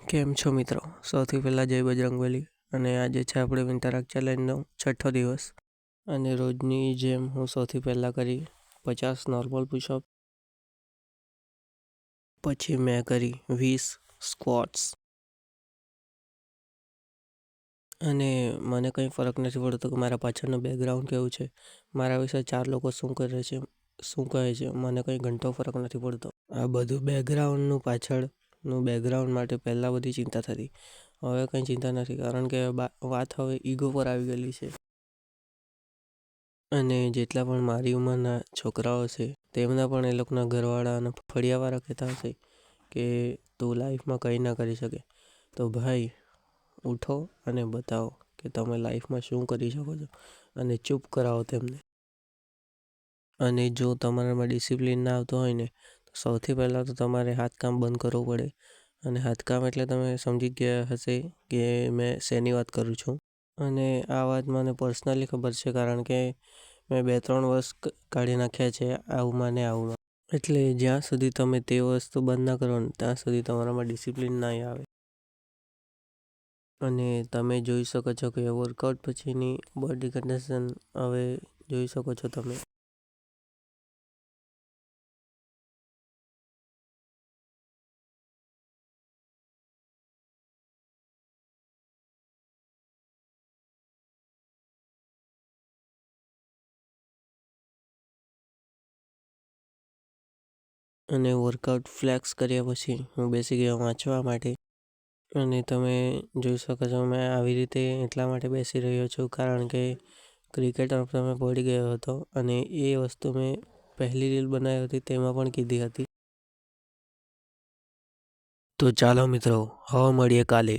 કેમ છો મિત્રો? સૌથી પહેલાં જય બજરંગબલી. અને આજે છે આપણે વિન્ટરાક ચેલેન્જનો 6થો દિવસ. અને રોજની જેમ હું સૌથી પહેલાં કરી 50 નોર્મલ પુશઅપ, પછી મેં કરી 20 સ્ક્વોટ્સ. અને મને કંઈ ફરક નથી પડતો કે મારા પાછળનું બેકગ્રાઉન્ડ કેવું છે, મારા વિશે 4 લોકો શું કરે છે, શું કહે છે, મને કંઈ ઘંટો ફરક નથી પડતો. આ બધું બેકગ્રાઉન્ડનું પાછળનું બેકગ્રાઉન્ડ માટે પહેલાં બધી ચિંતા થતી, હવે કંઈ ચિંતા નથી, કારણ કે વાત હવે ઈગો પર આવી ગયેલી છે. અને જેટલા પણ મારી ઉંમરના છોકરાઓ છે તેમના પણ એ લોકોના ઘરવાળા અને ફળિયાવાળા કહેતા હશે કે તું લાઈફમાં કંઈ ના કરી શકે. તો ભાઈ ઉઠો અને બતાવો કે તમે લાઈફમાં શું કરી શકો છો, અને ચૂપ કરાવો તેમને. અને જો તમારામાં ડિસિપ્લિન ના આવતો હોય ને, તો સૌથી પહેલાં તો તમારે હાથકામ બંધ કરવું પડે. અને હાથકામ એટલે તમે સમજી ગયા હશે કે મેં શેની વાત કરું છું. અને આ વાત મને પર્સનલી ખબર છે, કારણ કે મેં 2-3 વર્ષ કાઢી નાખ્યા છે આવુંમાં ને આવુંમાં. એટલે જ્યાં સુધી તમે તે વસ્તુ બંધ ના કરો ને ત્યાં સુધી તમારામાં ડિસિપ્લિન નહીં આવે. અને તમે જોઈ શકો છો કે વર્કઆઉટ પછીની બોડી કન્ડિશન હવે જોઈ શકો છો તમે. અને વર્કઆઉટ ફ્લેક્સ કર્યા પછી હું બેસી ગયો વાંચવા માટે. અને તમે જોઈ શકો છો મેં આવી રીતે એટલા માટે બેસી રહ્યો છું કારણ કે ક્રિકેટ રમતા મેં પડી ગયો હતો, અને એ વસ્તુ મેં પહેલી રીલ બનાવી હતી તેમાં પણ કીધી હતી. તો ચાલો મિત્રો, હવે મળીએ કાલે.